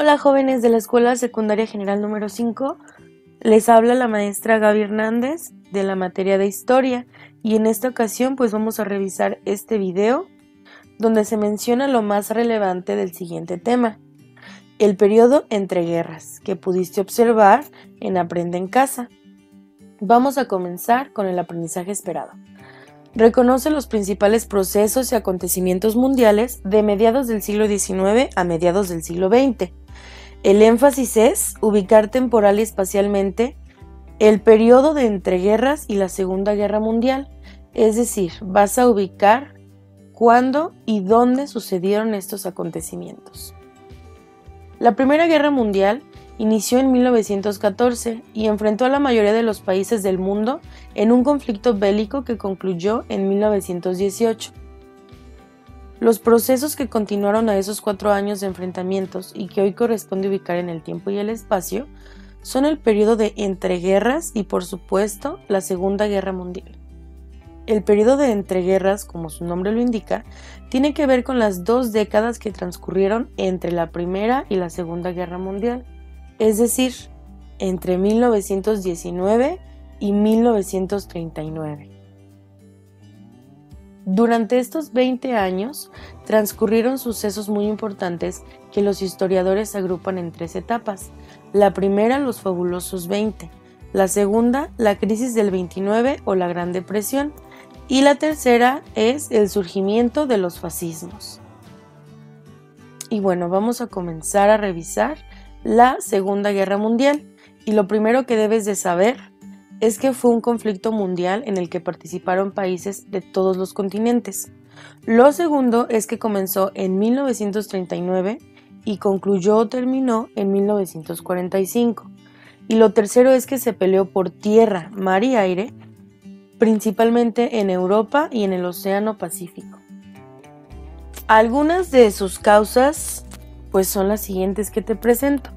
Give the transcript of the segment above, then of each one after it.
Hola jóvenes de la Escuela Secundaria General número 5, les habla la maestra Gaby Hernández de la materia de Historia y en esta ocasión pues vamos a revisar este video donde se menciona lo más relevante del siguiente tema, el periodo entre guerras que pudiste observar en Aprende en Casa. Vamos a comenzar con el aprendizaje esperado. Reconoce los principales procesos y acontecimientos mundiales de mediados del siglo XIX a mediados del siglo XX. El énfasis es ubicar temporal y espacialmente el periodo de entreguerras y la Segunda Guerra Mundial, es decir, vas a ubicar cuándo y dónde sucedieron estos acontecimientos. La Primera Guerra Mundial inició en 1914 y enfrentó a la mayoría de los países del mundo en un conflicto bélico que concluyó en 1918. Los procesos que continuaron a esos 4 años de enfrentamientos y que hoy corresponde ubicar en el tiempo y el espacio son el periodo de entreguerras y, por supuesto, la Segunda Guerra Mundial. El periodo de entreguerras, como su nombre lo indica, tiene que ver con las 2 décadas que transcurrieron entre la Primera y la Segunda Guerra Mundial, es decir, entre 1919 y 1939. Durante estos 20 años transcurrieron sucesos muy importantes que los historiadores agrupan en 3 etapas. La primera, los fabulosos 20, la segunda, la crisis del 29 o la Gran Depresión, y la tercera es el surgimiento de los fascismos. Y bueno, vamos a comenzar a revisar la Segunda Guerra Mundial, y lo primero que debes de saber es que fue un conflicto mundial en el que participaron países de todos los continentes. Lo segundo es que comenzó en 1939 y concluyó o terminó en 1945. Y lo tercero es que se peleó por tierra, mar y aire, principalmente en Europa y en el Océano Pacífico. Algunas de sus causas pues son las siguientes que te presento.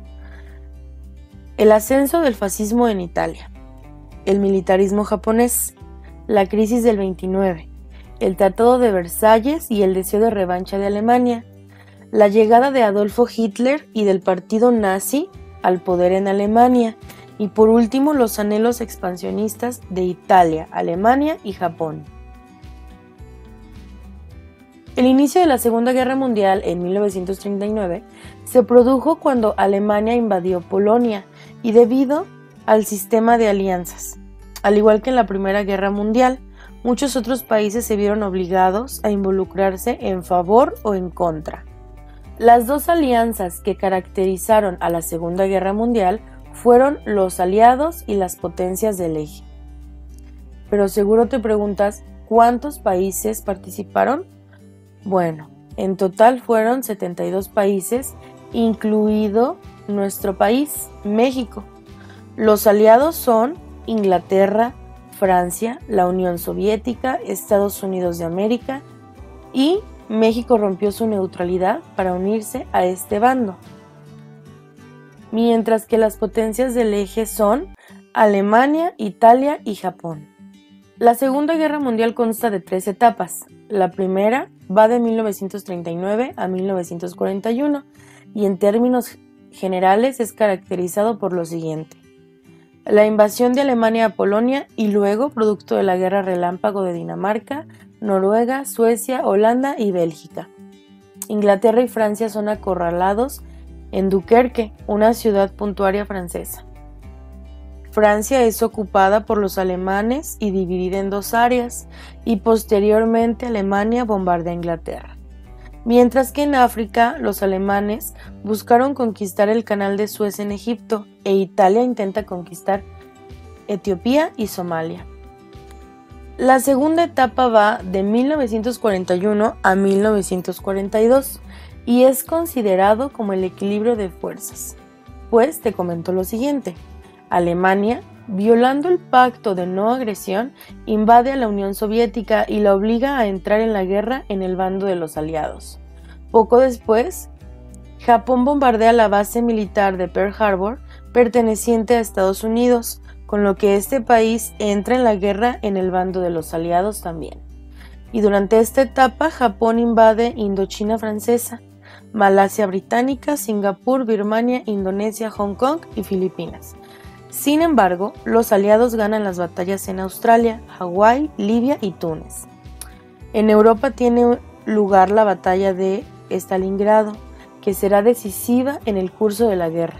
El ascenso del fascismo en Italia, el militarismo japonés, la crisis del 29, el Tratado de Versalles y el deseo de revancha de Alemania, la llegada de Adolfo Hitler y del partido nazi al poder en Alemania y por último los anhelos expansionistas de Italia, Alemania y Japón. El inicio de la Segunda Guerra Mundial en 1939 se produjo cuando Alemania invadió Polonia y debido al sistema de alianzas. Al igual que en la Primera Guerra Mundial, muchos otros países se vieron obligados a involucrarse en favor o en contra. Las 2 alianzas que caracterizaron a la Segunda Guerra Mundial fueron los aliados y las potencias del eje. Pero seguro te preguntas, ¿cuántos países participaron? Bueno, en total fueron 72 países, incluido nuestro país, México. Los aliados son Inglaterra, Francia, la Unión Soviética, Estados Unidos de América y México rompió su neutralidad para unirse a este bando. Mientras que las potencias del eje son Alemania, Italia y Japón. La Segunda Guerra Mundial consta de 3 etapas. La primera va de 1939 a 1941 y en términos generales es caracterizado por lo siguiente. La invasión de Alemania a Polonia y luego, producto de la Guerra Relámpago de Dinamarca, Noruega, Suecia, Holanda y Bélgica. Inglaterra y Francia son acorralados en Dunkerque, una ciudad portuaria francesa. Francia es ocupada por los alemanes y dividida en 2 áreas, y posteriormente Alemania bombardea a Inglaterra. Mientras que en África, los alemanes buscaron conquistar el Canal de Suez en Egipto e Italia intenta conquistar Etiopía y Somalia. La segunda etapa va de 1941 a 1942 y es considerado como el equilibrio de fuerzas. Pues te comento lo siguiente. Alemania, violando el pacto de no agresión, invade a la Unión Soviética y la obliga a entrar en la guerra en el bando de los aliados. Poco después, Japón bombardea la base militar de Pearl Harbor, perteneciente a Estados Unidos, con lo que este país entra en la guerra en el bando de los aliados también. Y durante esta etapa, Japón invade Indochina francesa, Malasia Británica, Singapur, Birmania, Indonesia, Hong Kong y Filipinas. Sin embargo, los aliados ganan las batallas en Australia, Hawái, Libia y Túnez. En Europa tiene lugar la batalla de Stalingrado, que será decisiva en el curso de la guerra,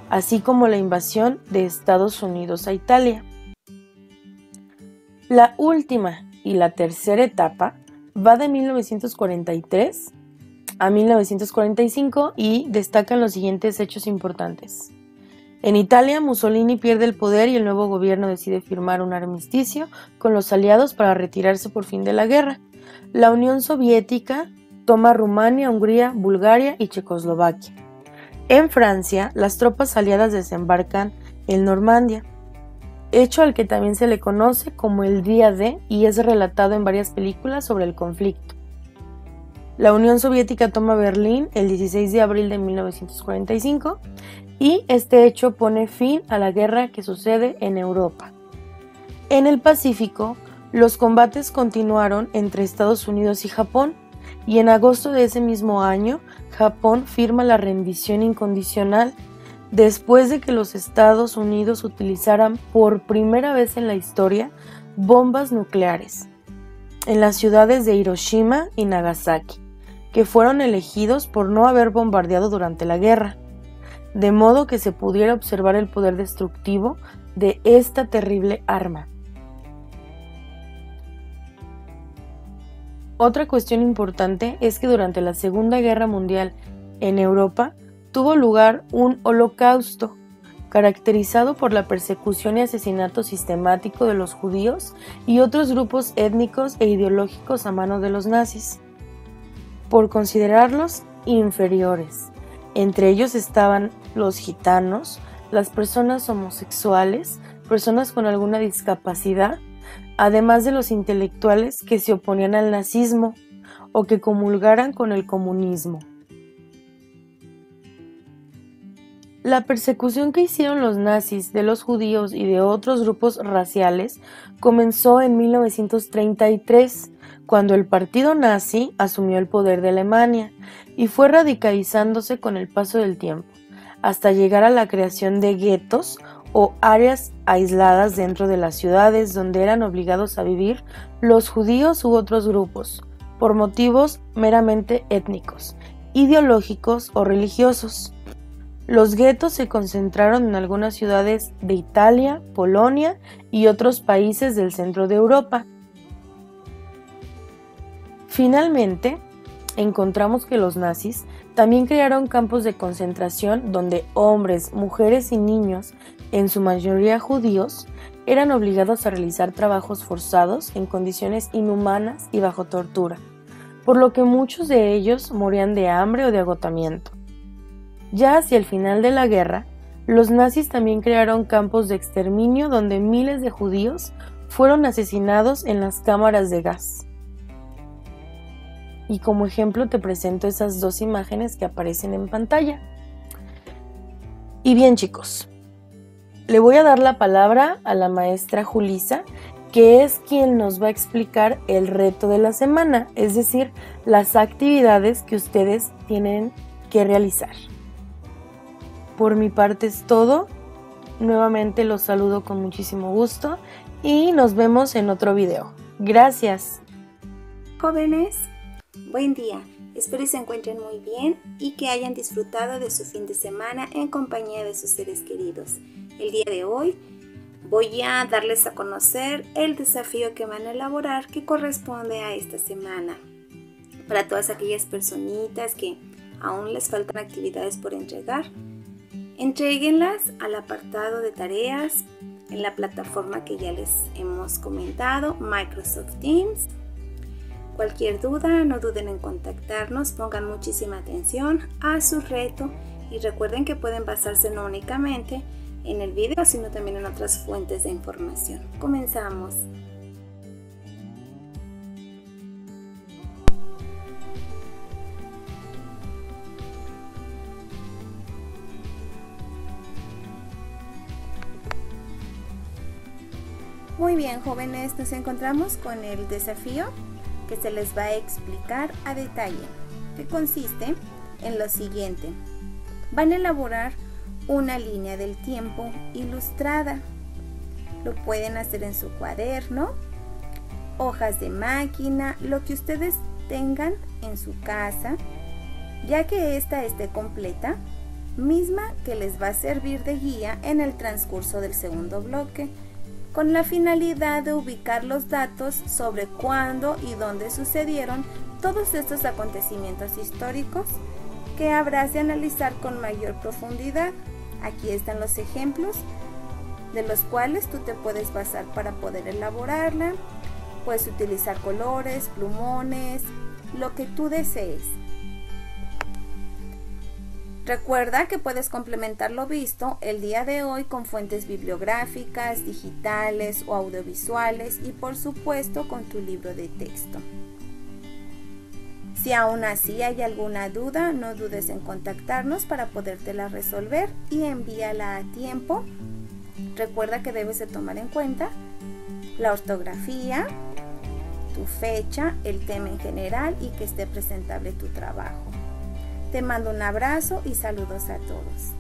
así como la invasión de Estados Unidos a Italia. La última y la tercera etapa va de 1943 a 1945 y destacan los siguientes hechos importantes. En Italia, Mussolini pierde el poder y el nuevo gobierno decide firmar un armisticio con los aliados para retirarse por fin de la guerra. La Unión Soviética toma Rumania, Hungría, Bulgaria y Checoslovaquia. En Francia, las tropas aliadas desembarcan en Normandía, hecho al que también se le conoce como el Día D y es relatado en varias películas sobre el conflicto. La Unión Soviética toma Berlín el 16 de abril de 1945 y este hecho pone fin a la guerra que sucede en Europa. En el Pacífico, los combates continuaron entre Estados Unidos y Japón y en agosto de ese mismo año, Japón firma la rendición incondicional después de que los Estados Unidos utilizaran por primera vez en la historia bombas nucleares en las ciudades de Hiroshima y Nagasaki, que fueron elegidos por no haber bombardeado durante la guerra, de modo que se pudiera observar el poder destructivo de esta terrible arma. Otra cuestión importante es que durante la Segunda Guerra Mundial en Europa tuvo lugar un holocausto, caracterizado por la persecución y asesinato sistemático de los judíos y otros grupos étnicos e ideológicos a mano de los nazis, por considerarlos inferiores. Entre ellos estaban los gitanos, las personas homosexuales, personas con alguna discapacidad, además de los intelectuales que se oponían al nazismo o que comulgaran con el comunismo. La persecución que hicieron los nazis de los judíos y de otros grupos raciales comenzó en 1933, cuando el partido nazi asumió el poder de Alemania y fue radicalizándose con el paso del tiempo, hasta llegar a la creación de guetos o áreas aisladas dentro de las ciudades donde eran obligados a vivir los judíos u otros grupos, por motivos meramente étnicos, ideológicos o religiosos. Los guetos se concentraron en algunas ciudades de Italia, Polonia y otros países del centro de Europa. Finalmente, encontramos que los nazis también crearon campos de concentración donde hombres, mujeres y niños, en su mayoría judíos, eran obligados a realizar trabajos forzados en condiciones inhumanas y bajo tortura, por lo que muchos de ellos morían de hambre o de agotamiento. Ya hacia el final de la guerra, los nazis también crearon campos de exterminio donde miles de judíos fueron asesinados en las cámaras de gas. Y como ejemplo te presento esas dos imágenes que aparecen en pantalla. Y bien, chicos, le voy a dar la palabra a la maestra Julisa, que es quien nos va a explicar el reto de la semana, es decir, las actividades que ustedes tienen que realizar. Por mi parte es todo. Nuevamente los saludo con muchísimo gusto y nos vemos en otro video. Gracias. Jóvenes, buen día. Espero se encuentren muy bien y que hayan disfrutado de su fin de semana en compañía de sus seres queridos. El día de hoy voy a darles a conocer el desafío que van a elaborar que corresponde a esta semana. Para todas aquellas personitas que aún les faltan actividades por entregar, entréguenlas al apartado de tareas en la plataforma que ya les hemos comentado, Microsoft Teams. Cualquier duda, no duden en contactarnos, pongan muchísima atención a su reto y recuerden que pueden basarse no únicamente en el video, sino también en otras fuentes de información. Comenzamos. Muy bien, jóvenes, nos encontramos con el desafío que se les va a explicar a detalle, que consiste en lo siguiente. Van a elaborar una línea del tiempo ilustrada. Lo pueden hacer en su cuaderno, hojas de máquina, lo que ustedes tengan en su casa, ya que esta esté completa, misma que les va a servir de guía en el transcurso del segundo bloque, con la finalidad de ubicar los datos sobre cuándo y dónde sucedieron todos estos acontecimientos históricos que habrás de analizar con mayor profundidad. Aquí están los ejemplos de los cuales tú te puedes basar para poder elaborarla. Puedes utilizar colores, plumones, lo que tú desees. Recuerda que puedes complementar lo visto el día de hoy con fuentes bibliográficas, digitales o audiovisuales y por supuesto con tu libro de texto. Si aún así hay alguna duda, no dudes en contactarnos para podértela resolver y envíala a tiempo. Recuerda que debes de tomar en cuenta la ortografía, tu fecha, el tema en general y que esté presentable tu trabajo. Te mando un abrazo y saludos a todos.